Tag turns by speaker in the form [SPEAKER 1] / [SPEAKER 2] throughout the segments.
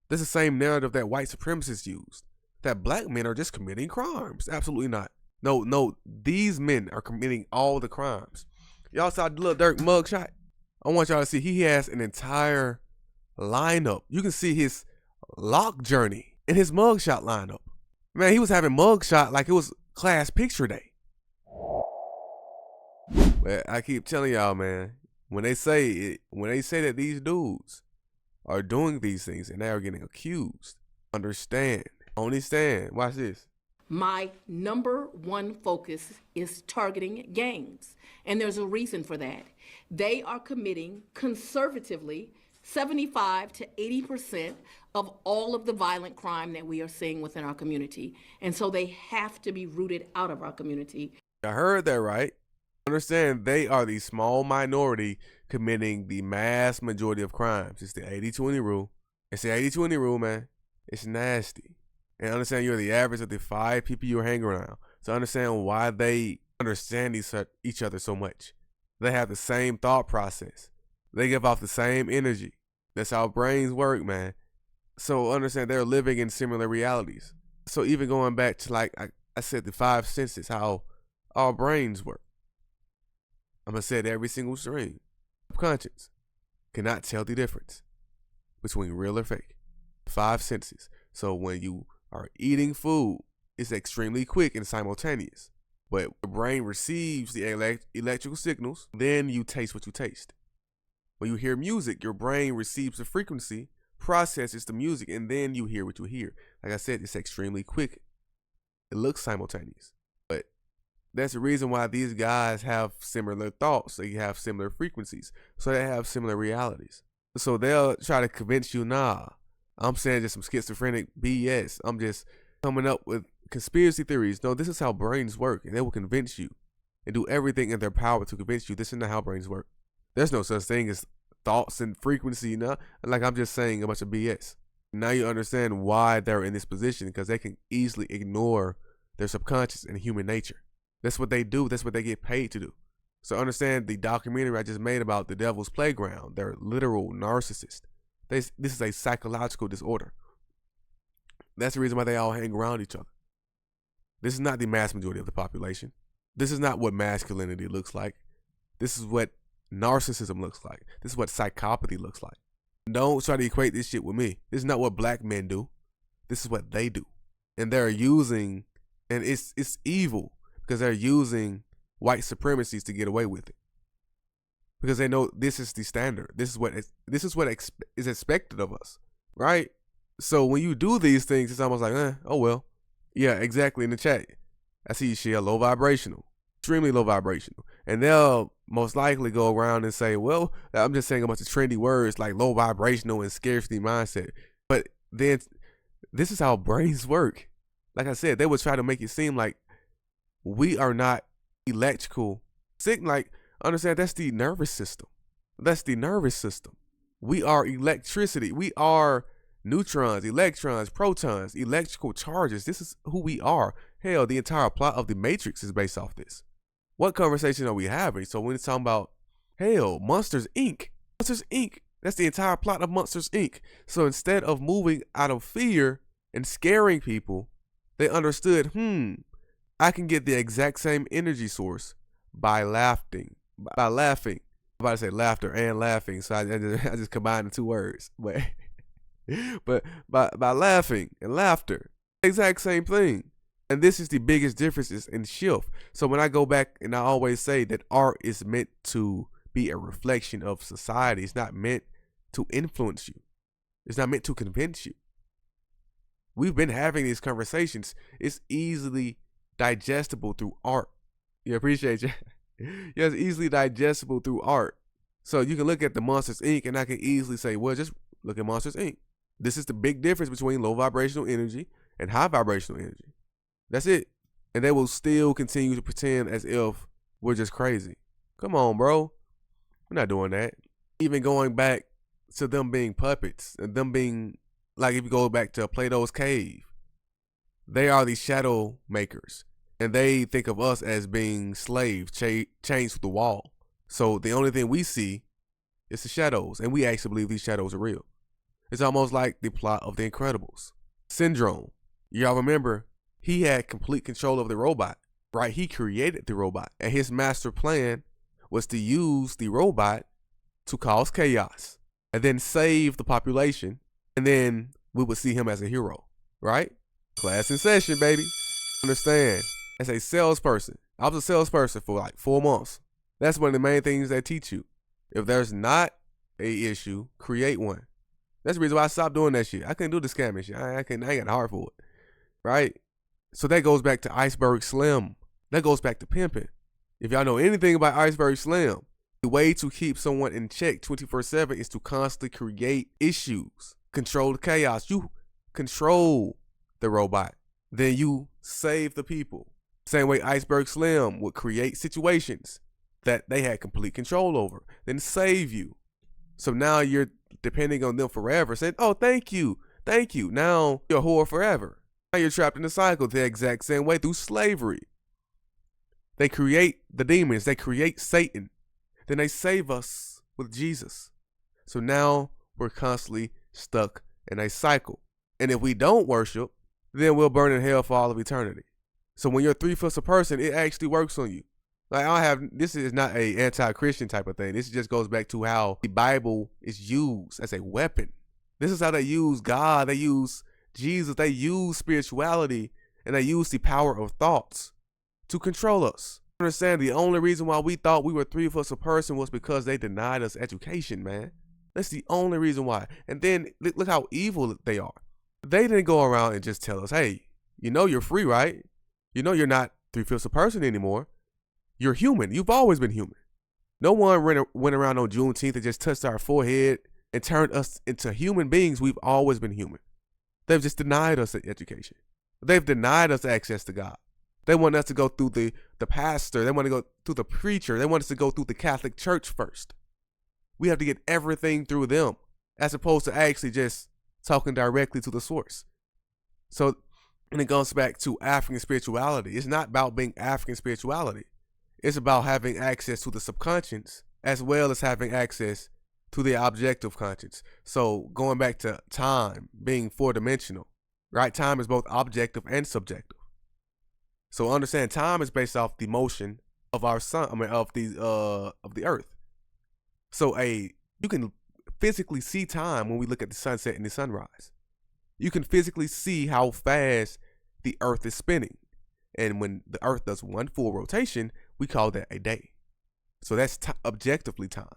[SPEAKER 1] That's the same narrative that white supremacists used, that black men are just committing crimes. Absolutely not. No, these men are committing all the crimes. Y'all saw the Lil Durk mugshot? I want y'all to see he has an entire lineup. You can see his lock journey in his mugshot lineup. Man, he was having mugshot like it was class picture day. But I keep telling y'all, man, when they say that these dudes are doing these things and they are getting accused, understand. Watch this.
[SPEAKER 2] My number one focus is targeting gangs, and there's a reason for that. They are committing conservatively 75 to 80% of all of the violent crime that we are seeing within our community. And so they have to be rooted out of our community.
[SPEAKER 1] I heard that right. Understand, they are the small minority committing the mass majority of crimes. It's the 80-20 rule. It's the 80-20 rule, man. It's nasty. And understand you're the average of the 5 people you hang around. So understand why they understand each other so much. They have the same thought process. They give off the same energy. That's how brains work, man. So understand they're living in similar realities. So even going back to, like I said, the 5 senses, how our brains work. I'm going to say it every single stream. Subconscious cannot tell the difference between real or fake. 5 senses. So when you are eating food, it's extremely quick and simultaneous. But the brain receives the electrical signals, then you taste what you taste. When you hear music, your brain receives the frequency, processes the music, and then you hear what you hear. Like I said, it's extremely quick. It looks simultaneous. But that's the reason why these guys have similar thoughts. They have similar frequencies. So they have similar realities. So they'll try to convince you, nah, I'm saying just some schizophrenic BS. I'm just coming up with conspiracy theories. No, this is how brains work. And they will convince you and do everything in their power to convince you this is not how brains work. There's no such thing as thoughts and frequency, like I'm just saying a bunch of BS. Now you understand why they're in this position, because they can easily ignore their subconscious and human nature. That's what they do. That's what they get paid to do. So understand the documentary I just made about the Devil's Playground. They're literal narcissists. This is a psychological disorder. That's the reason why they all hang around each other. This is not the mass majority of the population. This is not what masculinity looks like. This is what narcissism looks like. This is what psychopathy looks like. Don't try to equate this shit with me. This is not what black men do. This is what they do. And they're using, and it's evil because they're using white supremacies to get away with it. Because they know this is the standard. This is what is expected of us, right? So when you do these things, it's almost like, oh well. Yeah, exactly. In the chat, I see you share low vibrational, extremely low vibrational. And they'll most likely go around and say, well, I'm just saying a bunch of trendy words like low vibrational and scarcity mindset. But then this is how brains work. Like I said, they would try to make it seem like we are not electrical. Like, understand, that's the nervous system. That's the nervous system. We are electricity. We are neutrons, electrons, protons, electrical charges. This is who we are. Hell, the entire plot of the Matrix is based off this. What conversation are we having? So when it's talking about, hell, Monsters Inc. Monsters Inc. That's the entire plot of Monsters Inc. So instead of moving out of fear and scaring people, they understood, I can get the exact same energy source by laughing. I'm about to say laughter and laughing, so I just combined the two words. But by laughing and laughter, exact same thing. And this is the biggest differences in shift. So when I go back and I always say that art is meant to be a reflection of society, it's not meant to influence you. It's not meant to convince you. We've been having these conversations. It's easily digestible through art. Yeah, appreciate you. Yeah, it's easily digestible through art. So you can look at the Monsters Inc. and I can easily say, well, just look at Monsters Inc. This is the big difference between low vibrational energy and high vibrational energy. That's it. And they will still continue to pretend as if we're just crazy. Come on, bro. We're not doing that. Even going back to them being puppets and them being, like if you go back to Plato's cave, they are the shadow makers. And they think of us as being slaves, chained to the wall. So the only thing we see is the shadows. And we actually believe these shadows are real. It's almost like the plot of The Incredibles. Syndrome. Y'all remember, he had complete control of the robot, right? He created the robot, and his master plan was to use the robot to cause chaos and then save the population, and then we would see him as a hero, right? Class in session, baby. Understand, as a salesperson, I was a salesperson for like 4 months. That's one of the main things they teach you. If there's not a issue, create one. That's the reason why I stopped doing that shit. I couldn't do the scamming shit. I ain't got the heart for it, right? So that goes back to Iceberg Slim. That goes back to pimping. If y'all know anything about Iceberg Slim, the way to keep someone in check 24/7 is to constantly create issues, control the chaos. You control the robot, then you save the people. Same way Iceberg Slim would create situations that they had complete control over, then save you. So now you're depending on them forever, saying, oh, thank you. Now you're a whore forever. Now you're trapped in the cycle the exact same way through slavery. They create the demons, they create Satan, then they save us with Jesus. So now we're constantly stuck in a cycle. And if we don't worship, then we'll burn in hell for all of eternity. So when you're 3/5 a person, it actually works on you. Like this is not a anti-Christian type of thing. This just goes back to how the Bible is used as a weapon. This is how they use God, they use Jesus, they use spirituality, and they use the power of thoughts to control us. Understand, the only reason why we thought we were 3/5 a person was because they denied us education, man. That's the only reason why. And then look how evil they are. They didn't go around and just tell us, hey, you know you're free, right? You know you're not 3/5 a person anymore. You're human. You've always been human. No one went around on Juneteenth and just touched our forehead and turned us into human beings. We've always been human. They've just denied us education. They've denied us access to God. They want us to go through the pastor. They want to go through the preacher. They want us to go through the Catholic Church first. We have to get everything through them as opposed to actually just talking directly to the source. So, and it goes back to African spirituality. It's not about being African spirituality. It's about having access to the subconscious as well as having access to the objective conscious. So going back to time being 4-dimensional, right? Time is both objective and subjective. So understand, time is based off the motion of our sun. Of the earth. So you can physically see time when we look at the sunset and the sunrise. You can physically see how fast the earth is spinning. And when the earth does one full rotation, we call that a day. So that's objectively time.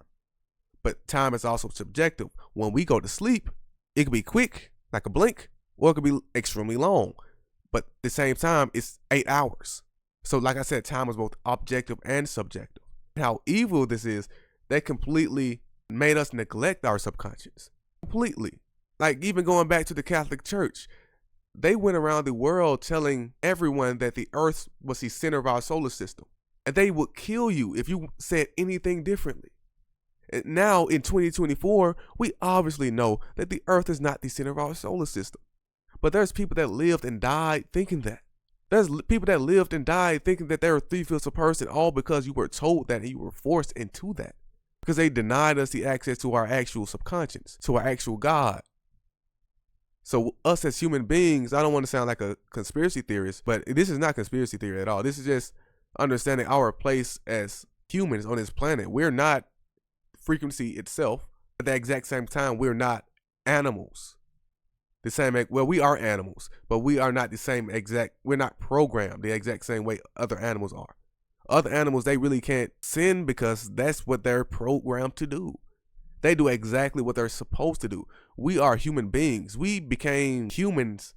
[SPEAKER 1] But time is also subjective. When we go to sleep, it could be quick, like a blink, or it could be extremely long. But at the same time, it's 8 hours. So like I said, time is both objective and subjective. How evil this is, they completely made us neglect our subconscious. Completely. Like even going back to the Catholic Church, they went around the world telling everyone that the earth was the center of our solar system. And they would kill you if you said anything differently. And now in 2024, we obviously know that the earth is not the center of our solar system. But there's people that lived and died thinking that. There's people that lived and died thinking that they were 3/5 a person, all because you were told that and you were forced into that. Because they denied us the access to our actual subconscious, to our actual God. So us as human beings, I don't want to sound like a conspiracy theorist, but this is not conspiracy theory at all. This is just understanding our place as humans on this planet. We're not frequency itself. At the exact same time, we're not animals. We are animals, but we are not we're not programmed the exact same way other animals are. Other animals, they really can't sin because that's what they're programmed to do. They do exactly what they're supposed to do. We are human beings. We became humans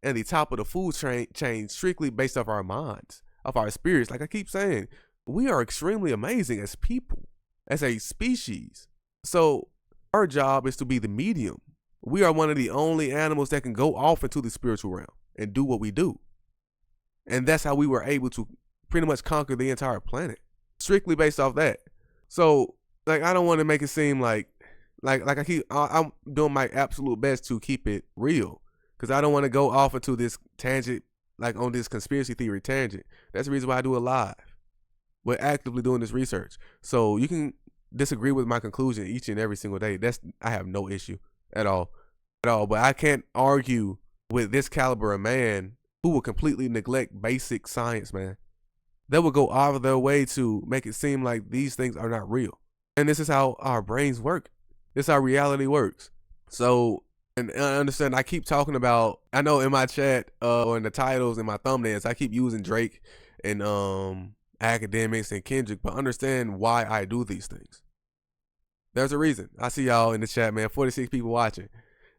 [SPEAKER 1] at the top of the food chain strictly based off our minds, of our spirits. Like I keep saying, we are extremely amazing as people, as a species. So our job is to be the medium. We are one of the only animals that can go off into the spiritual realm and do what we do. And that's how we were able to pretty much conquer the entire planet, strictly based off that. So, like, I don't want to make it seem like I'm doing my absolute best to keep it real, because I don't want to go off into this tangent, like on this conspiracy theory tangent. That's the reason why I do it live. We're actively doing this research. So you can disagree with my conclusion each and every single day. I have no issue at all. at all. But I can't argue with this caliber of man who will completely neglect basic science, man. They will go out of their way to make it seem like these things are not real. And this is how our brains work. This is how reality works. So, and I understand, I keep talking about, I know in my chat, or in the titles and my thumbnails, I keep using Drake and Akademiks and Kendrick, but understand why I do these things. There's a reason. I see y'all in the chat, man, 46 people watching.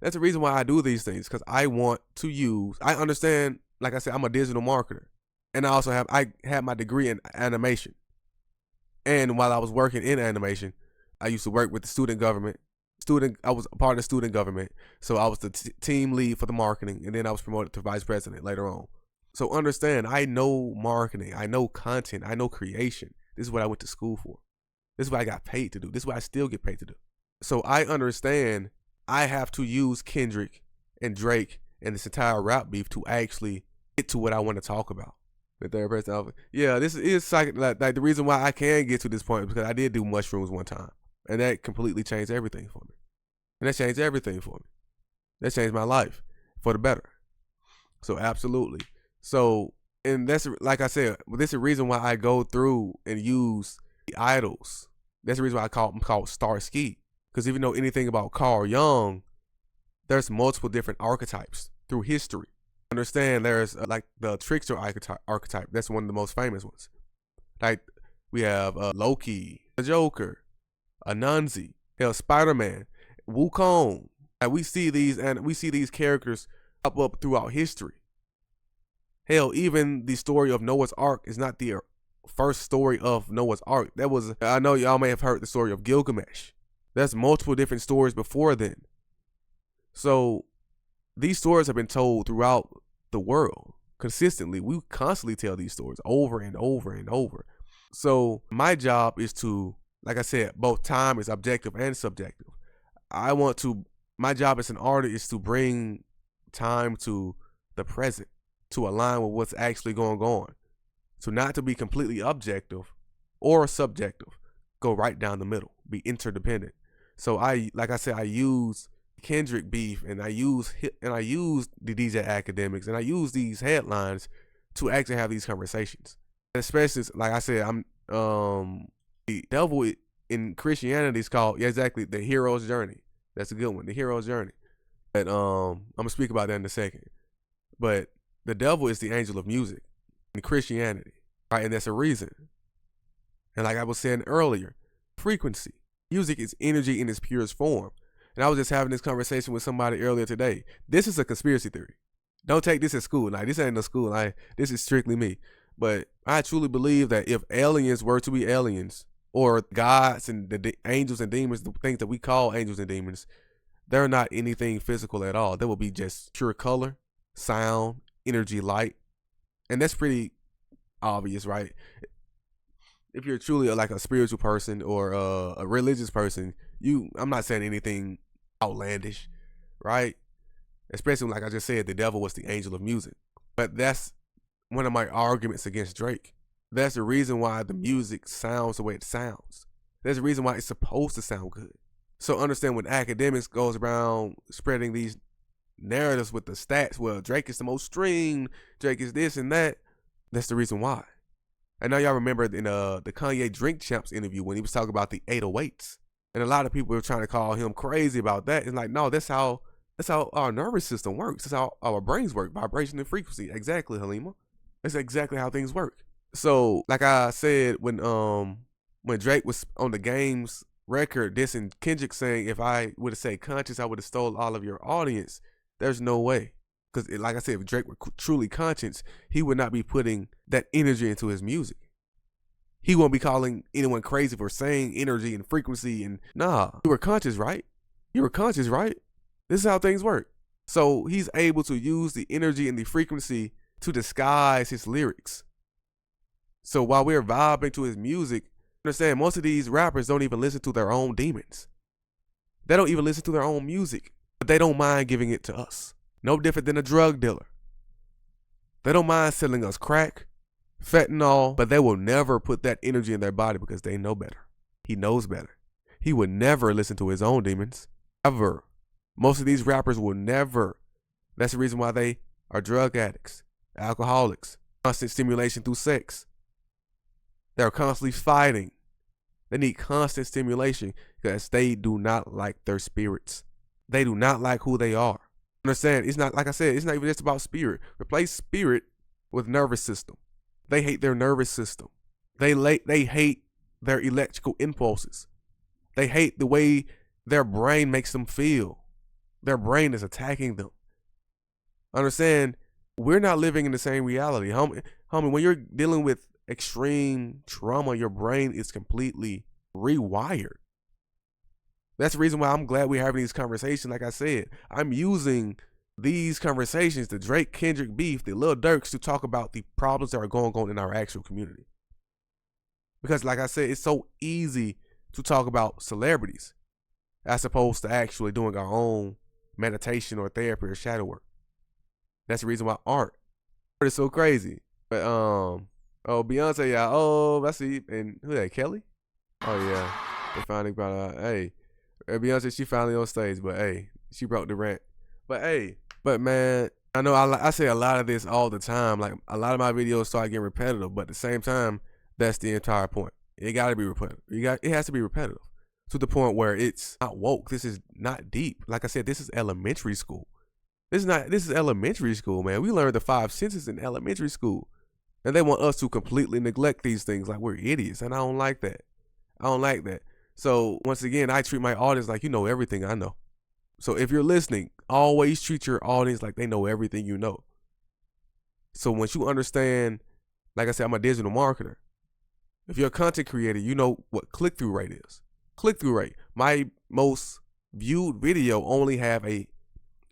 [SPEAKER 1] That's the reason why I do these things, because I want to use, I understand, like I said, I'm a digital marketer. And I had my degree in animation. And while I was working in animation, I used to work with the student government. I was a part of the student government. So I was the team lead for the marketing. And then I was promoted to vice president later on. So understand, I know marketing. I know content. I know creation. This is what I went to school for. This is what I got paid to do. This is what I still get paid to do. So I understand I have to use Kendrick and Drake and this entire rap beef to actually get to what I want to talk about. The third person alpha. Yeah, this is like the reason why I can get to this point is because I did do mushrooms one time. And that completely changed everything for me. And that changed everything for me. That changed my life for the better. So absolutely. So, and that's, like I said, this is the reason why I go through and use the idols. That's the reason why I'm called Starsky. Because if you know anything about Carl Jung, there's multiple different archetypes through history. Understand there's like the trickster archetype. That's one of the most famous ones. Like we have Loki, the Joker, Anansi, hell, Spider-Man, Wukong. And we see these characters pop up throughout history. Hell, even the story of Noah's Ark is not the first story of Noah's Ark. I know y'all may have heard the story of Gilgamesh. There's multiple different stories before then. So these stories have been told throughout the world consistently. We constantly tell these stories over and over and over. So my job is to, like I said, both time is objective and subjective. My job as an artist is to bring time to the present, to align with what's actually going on. So not to be completely objective or subjective, go right down the middle, be interdependent. So like I said, I use Kendrick beef and I use the DJ Akademiks and I use these headlines to actually have these conversations. And especially, like I said, the devil in Christianity is called, yeah, exactly, the hero's journey. That's a good one, the hero's journey. But I'm gonna speak about that in a second. But the devil is the angel of music in Christianity, right? And that's a reason. And like I was saying earlier, frequency. Music is energy in its purest form. And I was just having this conversation with somebody earlier today. This is a conspiracy theory. Don't take this at school. Like, this ain't no school. This is strictly me. But I truly believe that if aliens were to be aliens, or gods and the angels and demons, the things that we call angels and demons, they're not anything physical at all. They will be just pure color, sound, energy, light. And that's pretty obvious, right? If you're truly like a spiritual person or a religious person, I'm not saying anything outlandish, right? Especially like I just said, the devil was the angel of music. But that's one of my arguments against Drake. That's the reason why the music sounds the way it sounds. There's a reason why it's supposed to sound good. So understand when Akademiks goes around spreading these narratives with the stats, well, Drake is the most streamed, Drake is this and that. That's the reason why. I know y'all remember in the Kanye Drink Champs interview when he was talking about the 808s. And a lot of people were trying to call him crazy about that. It's like, no, that's how our nervous system works. That's how our brains work, vibration and frequency. Exactly, Halima. That's exactly how things work. So, like I said, when Drake was on the Game's record, dissing Kendrick, saying, if I would have said conscious, I would have stole all of your audience. There's no way. Because, like I said, if Drake were truly conscious, he would not be putting that energy into his music. He won't be calling anyone crazy for saying energy and frequency. And nah, you were conscious, right? You were conscious, right? This is how things work. So he's able to use the energy and the frequency to disguise his lyrics. So while we're vibing to his music, understand most of these rappers don't even listen to their own demons. They don't even listen to their own music, but they don't mind giving it to us. No different than a drug dealer. They don't mind selling us crack, fentanyl, but they will never put that energy in their body because they know better. He knows better. He would never listen to his own demons, ever. Most of these rappers will never. That's the reason why they are drug addicts, alcoholics, constant stimulation through sex. They're constantly fighting. They need constant stimulation because they do not like their spirits. They do not like who they are. Understand? It's not, like I said, it's not even just about spirit. Replace spirit with nervous system. They hate their nervous system. They hate their electrical impulses. They hate the way their brain makes them feel. Their brain is attacking them. Understand? We're not living in the same reality. Homie, when you're dealing with extreme trauma, your brain is completely rewired. That's the reason why I'm glad we're having these conversations. Like I said, I'm using these conversations, the Drake Kendrick beef, the Lil Durks, to talk about the problems that are going on in our actual community. Because like I said, it's so easy to talk about celebrities as opposed to actually doing our own meditation or therapy or shadow work. That's the reason why art is so crazy. But Beyonce, yeah, I see. And who that, Kelly? Oh yeah, they finally brought her. Hey, Beyonce, she finally on stage, but hey, she broke the rant. But man, I know I say a lot of this all the time. Like a lot of my videos start getting repetitive, but at the same time, that's the entire point. It got to be repetitive. It has to be repetitive to the point where it's not woke. This is not deep. Like I said, this is elementary school. This is elementary school, man. We learned the 5 senses in elementary school. And they want us to completely neglect these things like we're idiots. And I don't like that. So once again, I treat my audience like you know everything I know. So if you're listening, always treat your audience like they know everything you know. So once you understand, like I said, I'm a digital marketer. If you're a content creator, you know what click-through rate is. Click-through rate. My most viewed video only has a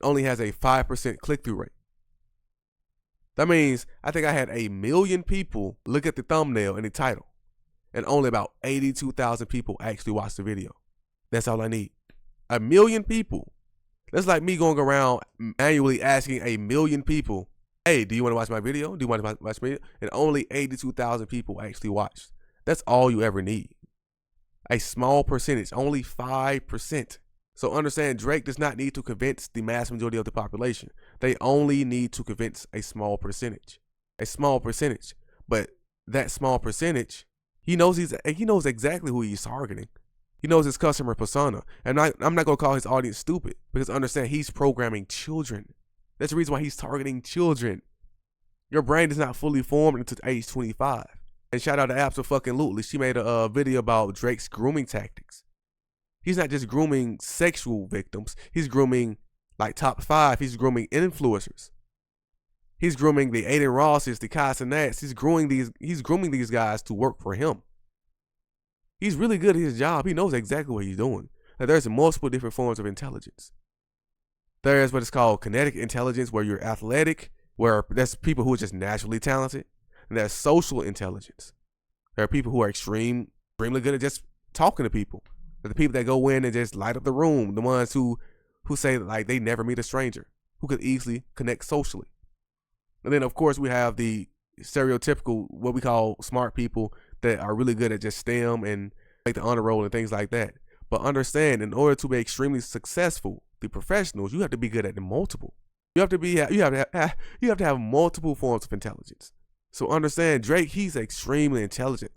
[SPEAKER 1] 5% click-through rate. That means I think I had 1 million people look at the thumbnail and the title, and only about 82,000 people actually watched the video. That's all I need. 1 million people. That's like me going around manually asking 1 million people, hey, do you want to watch my video? Do you want to watch my video? And only 82,000 people actually watched. That's all you ever need. A small percentage, only 5%. So understand, Drake does not need to convince the mass majority of the population. They only need to convince a small percentage. A small percentage. But that small percentage, he knows exactly who he's targeting. He knows his customer persona. And I'm not going to call his audience stupid, because understand, he's programming children. That's the reason why he's targeting children. Your brain is not fully formed until age 25. And shout out to Absolutely. She made a video about Drake's grooming tactics. He's not just grooming sexual victims. He's grooming like top 5. He's grooming influencers. He's grooming the Aiden Rosses, the Kai Cenats. He's grooming these guys to work for him. He's really good at his job. He knows exactly what he's doing. Now, there's multiple different forms of intelligence. There's what is called kinetic intelligence, where you're athletic, where there's people who are just naturally talented. And there's social intelligence. There are people who are extremely good at just talking to people. They're the people that go in and just light up the room. The ones who say like they never meet a stranger, who could easily connect socially. And then of course we have the stereotypical, what we call smart people that are really good at just STEM and like the honor roll and things like that. But understand, in order to be extremely successful, the professionals, you have to be good at the multiple. You have to have multiple forms of intelligence. So understand, Drake, he's extremely intelligent.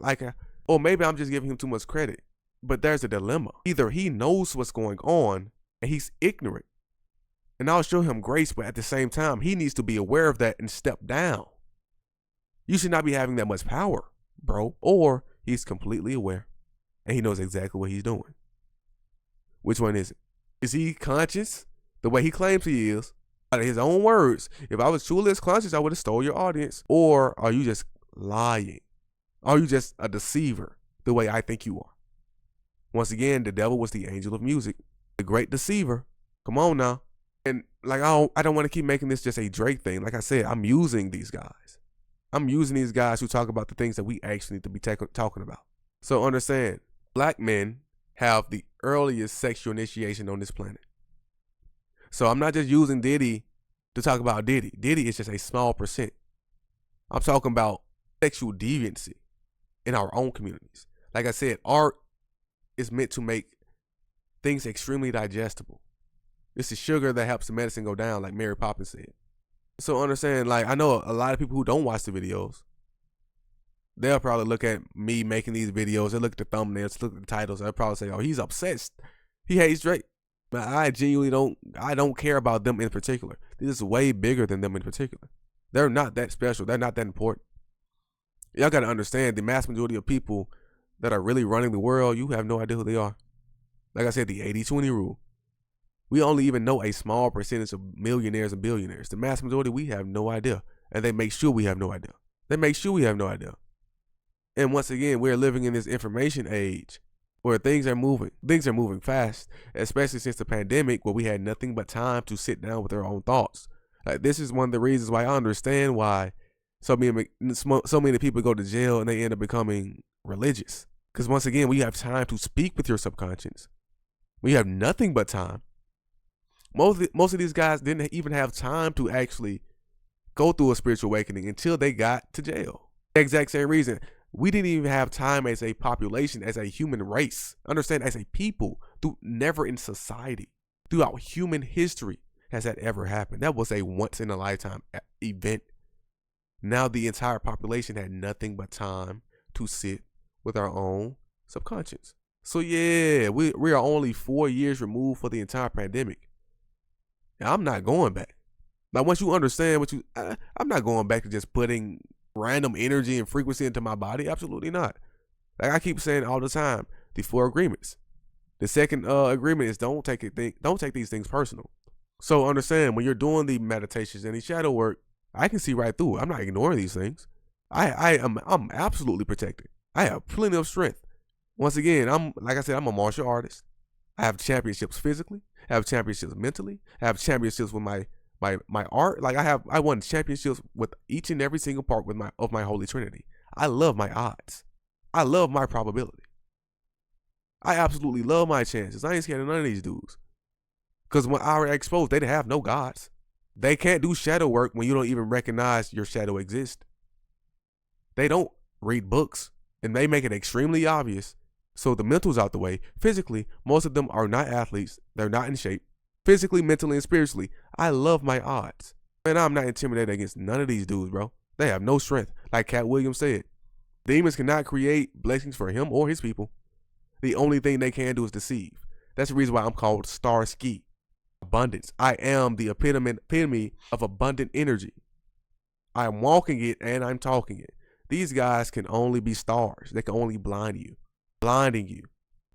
[SPEAKER 1] Or maybe I'm just giving him too much credit. But there's a dilemma. Either he knows what's going on and he's ignorant, and I'll show him grace, but at the same time, he needs to be aware of that and step down. You should not be having that much power, bro. Or he's completely aware and he knows exactly what he's doing. Which one is it? Is he conscious the way he claims he is? Out of his own words, if I was truly as conscious, I would have stole your audience. Or are you just lying? Are you just a deceiver the way I think you are? Once again, the devil was the angel of music, the great deceiver. Come on now. And like, I don't want to keep making this just a Drake thing. Like I said, I'm using these guys. I'm using these guys who talk about the things that we actually need to be talking about. So understand, black men have the earliest sexual initiation on this planet. So I'm not just using Diddy to talk about Diddy. Diddy is just a small percent. I'm talking about sexual deviancy in our own communities. Like I said, art is meant to make things extremely digestible. It's the sugar that helps the medicine go down, like Mary Poppins said. So understand, like, I know a lot of people who don't watch the videos. They'll probably look at me making these videos. They'll look at the thumbnails, look at the titles. They'll probably say, oh, he's obsessed. He hates Drake. But I genuinely don't care about them in particular. This is way bigger than them in particular. They're not that special. They're not that important. Y'all got to understand, the mass majority of people that are really running the world, you have no idea who they are. Like I said, the 80-20 rule. We only even know a small percentage of millionaires and billionaires. The mass majority, we have no idea. And they make sure we have no idea. And once again, we're living in this information age where things are moving. Things are moving fast, especially since the pandemic, where we had nothing but time to sit down with our own thoughts. Like, this is one of the reasons why I understand why so many people go to jail and they end up becoming religious. Because once again, we have time to speak with your subconscious. We have nothing but time. Most of these guys didn't even have time to actually go through a spiritual awakening until they got to jail. The exact same reason. We didn't even have time as a population, as a human race, understand, as a people, never in society, throughout human history has that ever happened. That was a once in a lifetime event. Now the entire population had nothing but time to sit with our own subconscious. So yeah, we are only 4 years removed for the entire pandemic. Now, I'm not going back. Now, once you understand I'm not going back to just putting random energy and frequency into my body. Absolutely not. Like I keep saying all the time, the 4 agreements. The second agreement is don't take these things personal. So understand, when you're doing the meditations and the shadow work, I can see right through it. I'm not ignoring these things. I'm absolutely protected. I have plenty of strength. Once again, I'm a martial artist. I have championships physically. I have championships mentally. I have championships with my art. Like I won championships with each and every single part of my Holy Trinity. I love my odds. I love my probability. I absolutely love my chances. I ain't scared of none of these dudes. Because when I were exposed, they didn't have no gods. They can't do shadow work when you don't even recognize your shadow exists. They don't read books, and they make it extremely obvious. So the mental's out the way. Physically, most of them are not athletes. They're not in shape. Physically, mentally, and spiritually, I love my odds. Man, I'm not intimidated against none of these dudes, bro. They have no strength. Like Cat Williams said, demons cannot create blessings for him or his people. The only thing they can do is deceive. That's the reason why I'm called Starsky. Abundance. I am the epitome of abundant energy. I'm walking it and I'm talking it. These guys can only be stars. They can only blind you. Blinding you.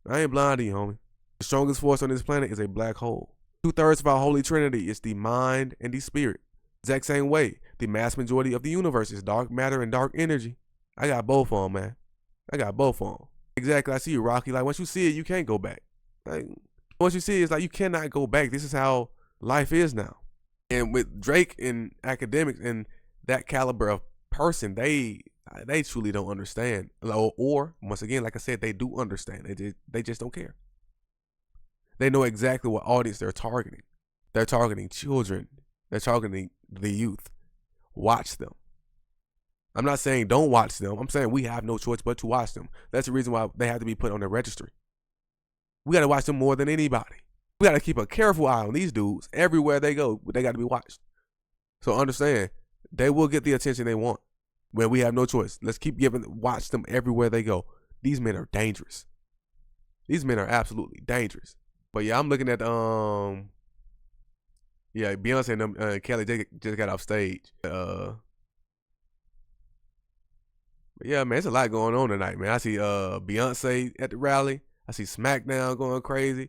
[SPEAKER 1] I ain't blinding you, homie. The strongest force on this planet is a black hole. 2/3 of our Holy Trinity is the mind and the spirit. Exact same way, the mass majority of the universe is dark matter and dark energy. I got both on, man. I got both on. Exactly. I see you, Rocky. Like, once you see it, you can't go back. Like, once you see it, it's like you cannot go back. This is how life is now. And with Drake and Akademiks and that caliber of person, they truly don't understand. Or once again, like I said, they do understand. They just don't care. They know exactly what audience they're targeting. They're targeting children. They're targeting the youth. Watch them. I'm not saying don't watch them. I'm saying we have no choice but to watch them. That's the reason why they have to be put on the registry. We got to watch them more than anybody. We got to keep a careful eye on these dudes. Everywhere they go, they got to be watched. So understand, they will get the attention they want when we have no choice. Let's keep watch them everywhere they go. These men are dangerous. These men are absolutely dangerous. But yeah, I'm looking at Beyonce and them, Kelly just got off stage. But yeah, man, it's a lot going on tonight, man. I see Beyonce at the rally. I see SmackDown going crazy.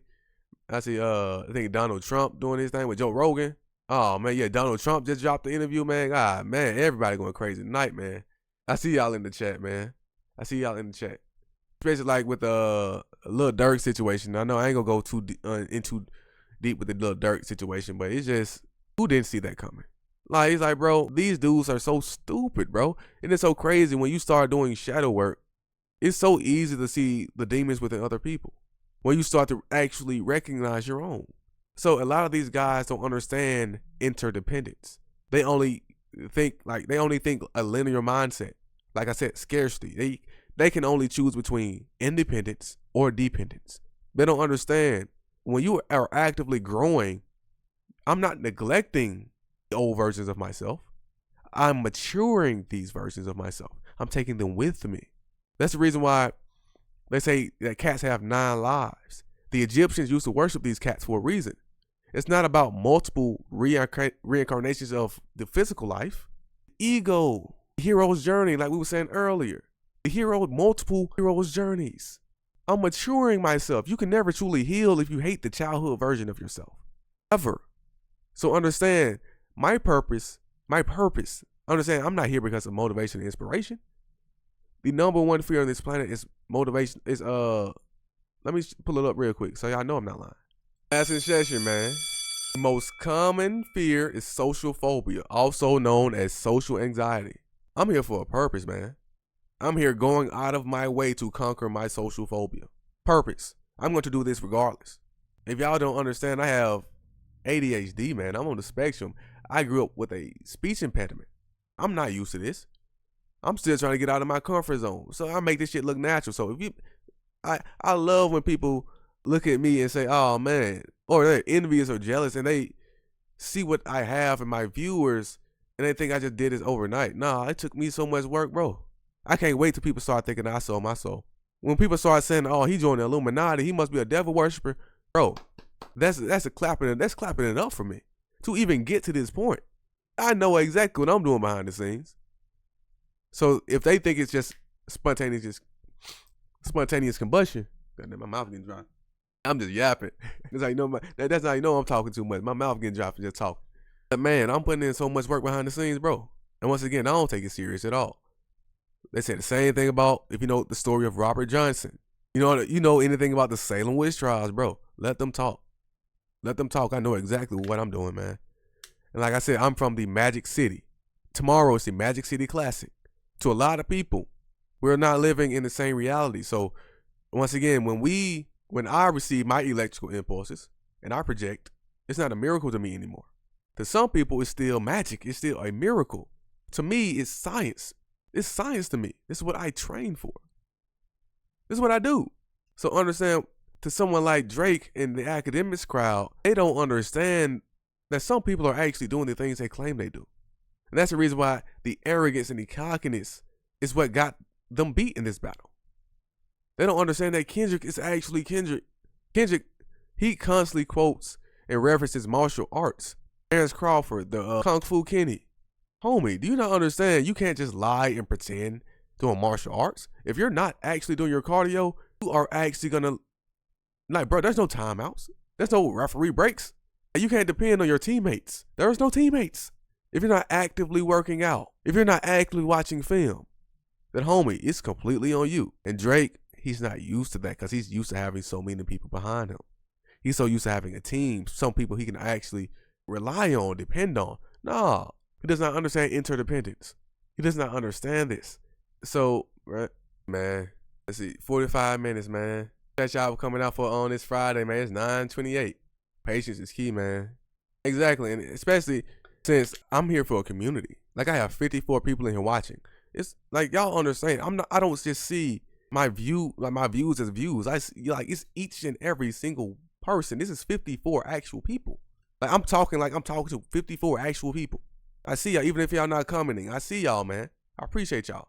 [SPEAKER 1] I see I think Donald Trump doing his thing with Joe Rogan. Oh man, yeah, Donald Trump just dropped the interview, man. God, man, everybody going crazy tonight, man. I see y'all in the chat, man. I see y'all in the chat. Especially like with the Lil Durk situation. I know I ain't gonna go too deep with the Lil Durk situation, but it's just, who didn't see that coming? Like, he's like, bro, these dudes are so stupid, bro. And it's so crazy when you start doing shadow work. It's so easy to see the demons within other people when you start to actually recognize your own. So a lot of these guys don't understand interdependence. They only think a linear mindset. Like I said, scarcity. They can only choose between independence or dependence. They don't understand when you are actively growing, I'm not neglecting the old versions of myself. I'm maturing these versions of myself. I'm taking them with me. That's the reason why they say that cats have 9 lives. The Egyptians used to worship these cats for a reason. It's not about multiple reincarnations of the physical life. Ego, the hero's journey, like we were saying earlier. Multiple hero's journeys. I'm maturing myself. You can never truly heal if you hate the childhood version of yourself. Ever. So understand my purpose. Understand I'm not here because of motivation and inspiration. The number one fear on this planet is motivation. Let me pull it up real quick so y'all know I'm not lying. Last session, man. The most common fear is social phobia, also known as social anxiety. I'm here for a purpose, man. I'm here going out of my way to conquer my social phobia. Purpose. I'm going to do this regardless. If y'all don't understand, I have ADHD, man. I'm on the spectrum. I grew up with a speech impediment. I'm not used to this. I'm still trying to get out of my comfort zone. So I make this shit look natural. So I love when people look at me and say, oh man, or they're envious or jealous and they see what I have in my viewers and they think I just did this overnight. Nah, it took me so much work, bro. I can't wait till people start thinking I sold my soul. When people start saying, oh, he joined the Illuminati, he must be a devil worshiper. Bro, that's clapping it up for me to even get to this point. I know exactly what I'm doing behind the scenes. So if they think it's just spontaneous combustion, goddamn, my mouth getting dry. I'm just yapping. That's how you know that's how you know I'm talking too much. My mouth getting dry from just talking. But man, I'm putting in so much work behind the scenes, bro. And once again, I don't take it serious at all. They say the same thing about, if you know the story of Robert Johnson. You know anything about the Salem witch trials, bro. Let them talk. Let them talk. I know exactly what I'm doing, man. And like I said, I'm from the Magic City. Tomorrow is the Magic City Classic. To a lot of people, we're not living in the same reality. So once again, when I receive my electrical impulses and I project, it's not a miracle to me anymore. To some people, it's still magic. It's still a miracle. To me, it's science. It's science to me. This is what I train for. This is what I do. So understand, to someone like Drake and the Akademiks crowd, they don't understand that some people are actually doing the things they claim they do. And that's the reason why the arrogance and the cockiness is what got them beat in this battle. They don't understand that Kendrick is actually Kendrick. Kendrick, he constantly quotes and references martial arts. Terrence Crawford, the Kung Fu Kenny. Homie, do you not understand? You can't just lie and pretend doing martial arts. If you're not actually doing your cardio, you are actually gonna, like, bro, there's no timeouts. There's no referee breaks. You can't depend on your teammates. There's no teammates. If you're not actively working out, if you're not actively watching film, then homie, it's completely on you. And Drake, he's not used to that because he's used to having so many people behind him. He's so used to having a team, some people he can actually rely on, depend on. Nah, he does not understand interdependence. He does not understand this. So, right, man, let's see, 45 minutes, man. That y'all coming out for on this Friday, man. It's 9:28. Patience is key, man. Exactly, and especially since I'm here for a community. Like, I have 54 people in here watching. It's like, y'all understand. I don't just see my views as views. I see, like, it's each and every single person. This is 54 actual people. Like, I'm talking to 54 actual people. I see y'all, even if y'all not commenting. I see y'all, man. I appreciate y'all.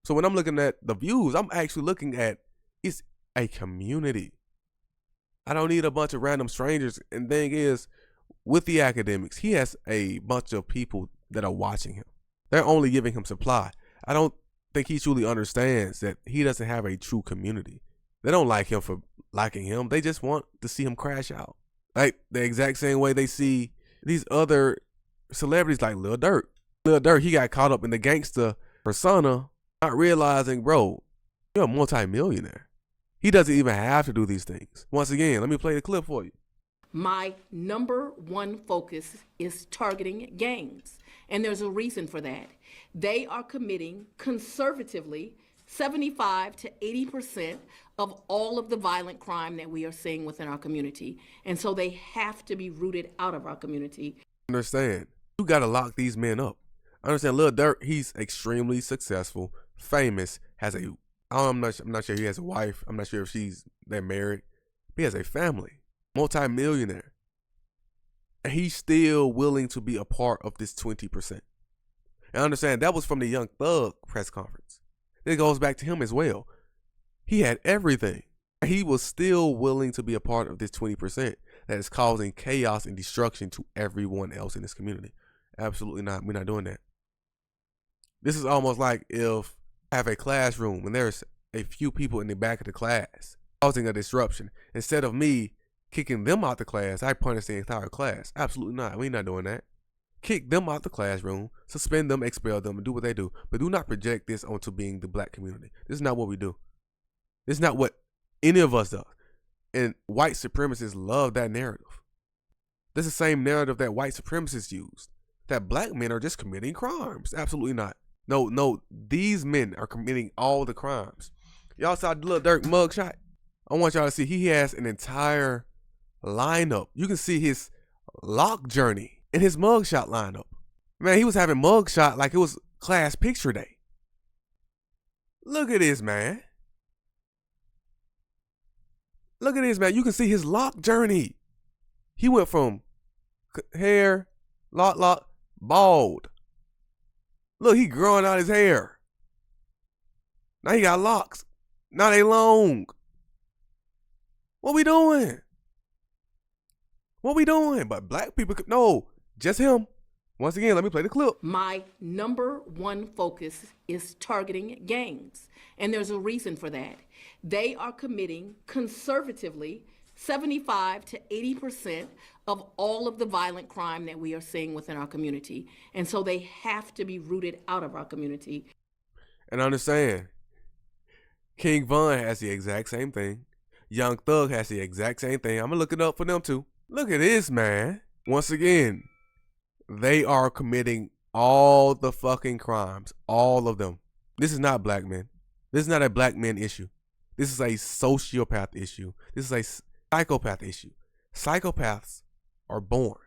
[SPEAKER 1] So when I'm looking at the views, I'm actually looking at, it's a community. I don't need a bunch of random strangers. And the thing is, with the Akademiks, he has a bunch of people that are watching him. They're only giving him supply. I don't think he truly understands that he doesn't have a true community. They don't like him for liking him. They just want to see him crash out. Like the exact same way they see these other celebrities like Lil Durk. Lil Durk, he got caught up in the gangster persona, not realizing, bro, you're a multi-millionaire. He doesn't even have to do these things. Once again, let me play the clip for you.
[SPEAKER 2] My number one focus is targeting gangs, and there's a reason for that. They are committing conservatively 75 to 80% of all of the violent crime that we are seeing within our community. And so they have to be rooted out of our community.
[SPEAKER 1] Understand, you got to lock these men up. Understand, Lil Durk, he's extremely successful, famous, I'm not sure he has a wife. I'm not sure if they're married. He has a family, multi-millionaire. And he's still willing to be a part of this 20%. And understand that was from the Young Thug press conference. It goes back to him as well. He had everything. He was still willing to be a part of this 20% that is causing chaos and destruction to everyone else in this community. Absolutely not. We're not doing that. This is almost like if I have a classroom and there's a few people in the back of the class causing a disruption. Instead of me kicking them out the class, I punish the entire class. Absolutely not. We're not doing that. Kick them out the classroom, suspend them, expel them, and do what they do. But do not project this onto being the black community. This is not what we do. This is not what any of us does. And white supremacists love that narrative. This is the same narrative that white supremacists use. That black men are just committing crimes. Absolutely not. No, these men are committing all the crimes. Y'all saw the Lil Durk mugshot? I want y'all to see he has an entire lineup. You can see his lock journey in his mugshot lineup. Man, he was having mugshot like it was class picture day. Look at this, man. Look at this, man. You can see his lock journey. He went from hair, lock, bald. Look, he growing out his hair. Now he got locks. Now they long. What we doing? What we doing? But black people, no, just him. Once again, let me play the clip.
[SPEAKER 2] My number one focus is targeting gangs, and there's a reason for that. They are committing conservatively 75 to 80% of all of the violent crime that we are seeing within our community. And so they have to be rooted out of our community.
[SPEAKER 1] And understand, King Von has the exact same thing. Young Thug has the exact same thing. I'm going to look it up for them too. Look at this, man. Once again, they are committing all the fucking crimes. All of them. This is not black men. This is not a black men issue. This is a sociopath issue. This is a psychopath issue. Psychopaths are born.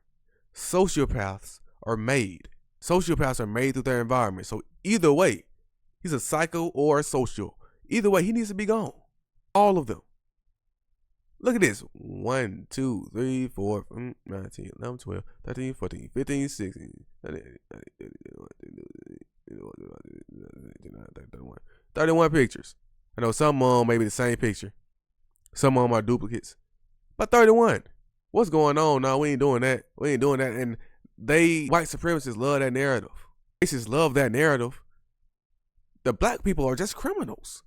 [SPEAKER 1] Sociopaths are made. Sociopaths are made through their environment. So either way, he's a psycho or a social. Either way, he needs to be gone. All of them. Look at this. 1, 2, 3, 4, 19, 11, 12, 13, 14, 15, 16, 31 pictures. I know some of them may be the same picture. Some of them are duplicates. But 31. What's going on? No, we ain't doing that. We ain't doing that. And white supremacists love that narrative. Racists love that narrative. The black people are just criminals.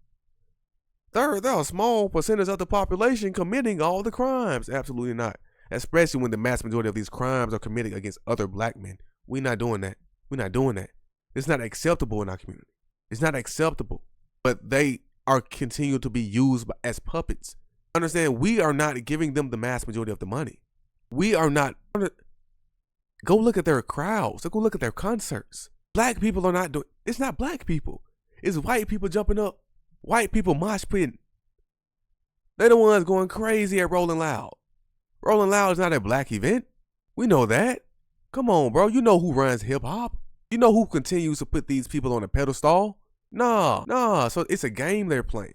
[SPEAKER 1] They're a small percentage of the population committing all the crimes. Absolutely not. Especially when the mass majority of these crimes are committed against other black men. We're not doing that. We're not doing that. It's not acceptable in our community. It's not acceptable. But they are continuing to be used as puppets. Understand, we are not giving them the mass majority of the money. We are not. Go look at their crowds. Go look at their concerts. Black people are not doing. It's not black people. It's white people jumping up. White people mosh pitting. They're the ones going crazy at Rolling Loud. Rolling Loud is not a black event. We know that. Come on, bro. You know who runs hip hop. You know who continues to put these people on a pedestal. Nah. So it's a game they're playing.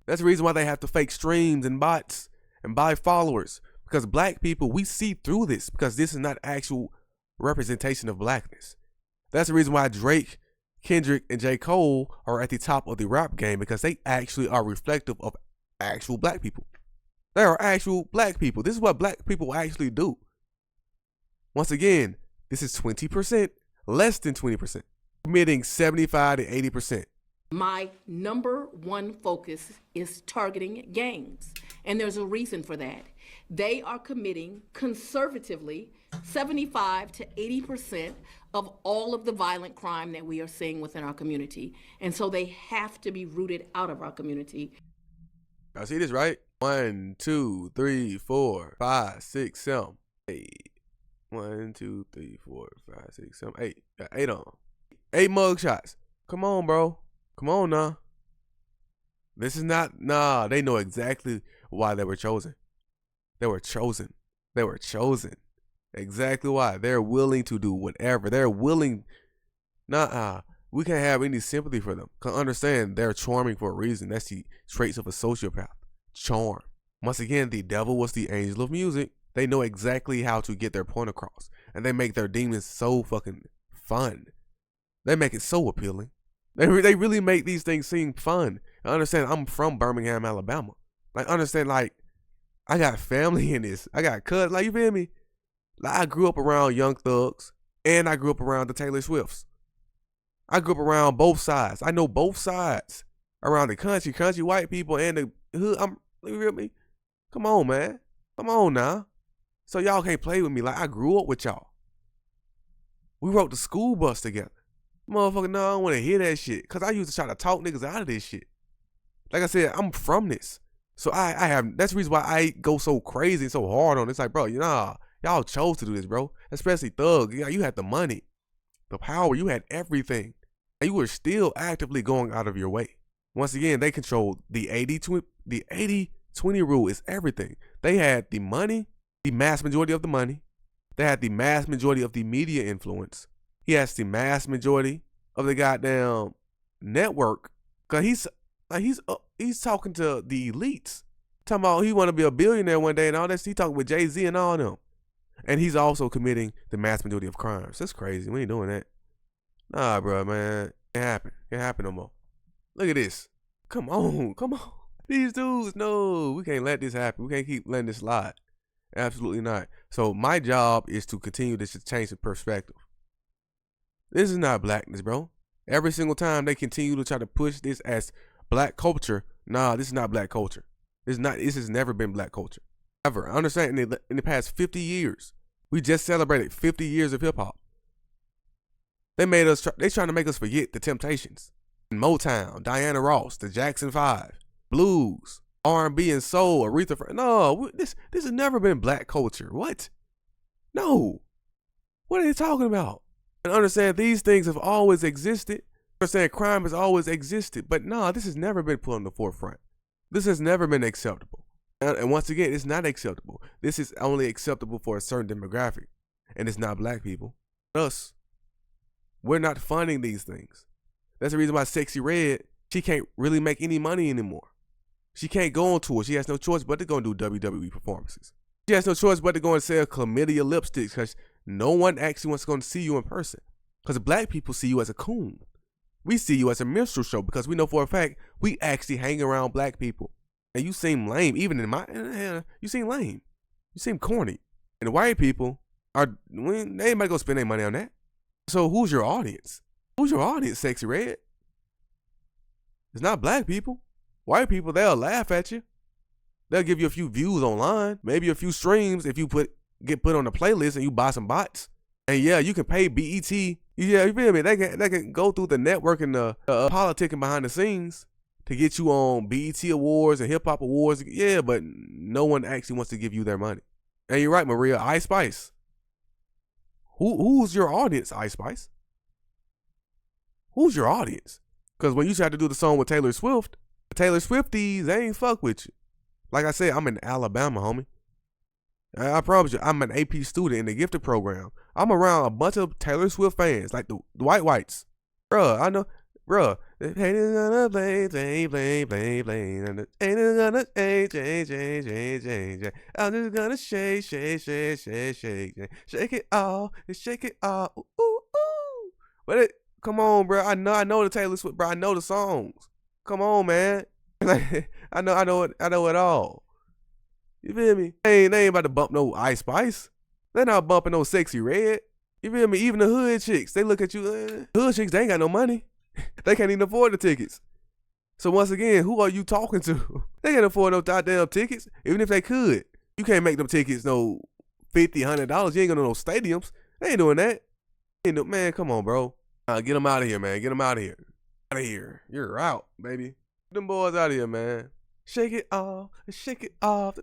[SPEAKER 1] That's the reason why they have to fake streams and bots and buy followers. Because black people, we see through this because this is not actual representation of blackness. That's the reason why Drake, Kendrick, and j.cole are at the top of the rap game because they actually are reflective of actual black people. They are actual black people. This is what black people actually do. Once again, this is 20%, less than 20%, committing 75 to 80%.
[SPEAKER 2] My number one focus is targeting gangs, and there's a reason for that. They are committing conservatively 75 to 80% of all of the violent crime that we are seeing within our community. And so they have to be rooted out of our community.
[SPEAKER 1] Y'all see this, right? 1, 2, 3, 4, 5, 6, 7, 8. 1, 2, 3, 4, 5, 6, 7, 8. Got 8 on. 8 mug shots. Come on, bro. Come on now. This is not, they know exactly why they were chosen. They were chosen. They were chosen. Exactly why. They're willing to do whatever. They're willing. We can't have any sympathy for them. Can understand they're charming for a reason. That's the traits of a sociopath. Charm. Once again, the devil was the angel of music. They know exactly how to get their point across. And they make their demons so fucking fun. They make it so appealing. They really make these things seem fun. I understand I'm from Birmingham, Alabama. Like, understand, like, I got family in this. I got cousins. Like, you feel me? Like, I grew up around Young Thugs, and I grew up around the Taylor Swifts. I grew up around both sides. I know both sides. Around the country white people and the hood. You feel me? Come on, man. Come on now. So y'all can't play with me. Like, I grew up with y'all. We rode the school bus together. Motherfucker, no, I don't want to hear that shit. Because I used to try to talk niggas out of this shit. Like I said, I'm from this. So I have, that's the reason why I go so crazy and so hard on it. It's like, bro, y'all chose to do this, bro. Especially Thug. You know, you had the money, the power, you had everything. And you were still actively going out of your way. Once again, they controlled the 80-20 rule is everything. They had the money, the mass majority of the money. They had the mass majority of the media influence. He has the mass majority of the goddamn network. Cause he's talking to the elites. Talking about he want to be a billionaire one day and all that. He talking with Jay-Z and all them. And he's also committing the mass majority of crimes. That's crazy. We ain't doing that. Nah, bro, man. Can't happen. Can't happen no more. Look at this. Come on. These dudes, no. We can't let this happen. We can't keep letting this slide. Absolutely not. So my job is to continue to change the perspective. This is not blackness, bro. Every single time they continue to try to push this as black culture, nah, this is not black culture. This has never been black culture. Ever. I understand in the past 50 years, we just celebrated 50 years of hip hop. They trying to make us forget the Temptations, Motown, Diana Ross, the Jackson 5, blues, R&B and soul, Aretha. No, this has never been black culture. What? No. What are they talking about? And understand these things have always existed. Understand crime has always existed. But no, this has never been put on the forefront. This has never been acceptable. And once again, it's not acceptable. This is only acceptable for a certain demographic. And it's not black people. Us. We're not funding these things. That's the reason why Sexy Red, she can't really make any money anymore. She can't go on tour. She has no choice but to go and do WWE performances. She has no choice but to go and sell chlamydia lipsticks because no one actually wants to go and see you in person. Because black people see you as a coon. We see you as a minstrel show because we know for a fact we actually hang around black people. And you seem lame. Even in you seem lame. You seem corny. And the white people they ain't about to go spend their money on that. So who's your audience? Who's your audience, Sexy Red? It's not black people. White people, they'll laugh at you. They'll give you a few views online, maybe a few streams if you get put on the playlist and you buy some bots. And yeah, you can pay BET. Yeah, you feel me? They can go through the network and the politicking behind the scenes to get you on BET Awards and Hip Hop Awards. Yeah, but no one actually wants to give you their money. And you're right, Maria. Ice Spice. Who's your audience, Ice Spice? Who's your audience? Because when you tried to do the song with Taylor Swift, the Taylor Swifties, they ain't fuck with you. Like I said, I'm in Alabama, homie. I promise you, I'm an AP student in the gifted program. I'm around a bunch of Taylor Swift fans, like the whites. Bruh, I know, bruh. Haters gonna play. Haters gonna change. I'm just gonna shake it all, shake it all. Ooh. But come on, bro. I know the Taylor Swift, bro. I know the songs. Come on, man. Like, I know it all. You feel me? They ain't about to bump no Ice Spice. They not bumping no Sexy Red. You feel me? Even the hood chicks, they look at you. Hood chicks, they ain't got no money. They can't even afford the tickets. So once again, who are you talking to? They can't afford no goddamn tickets. Even if they could, you can't make them tickets no $50, $100. You ain't gonna no stadiums. They ain't doing that. Man, come on, bro. Get them out of here, man. Get them out of here. Out of here. You're out, baby. Them boys out of here, man. Shake it off. Shake it off.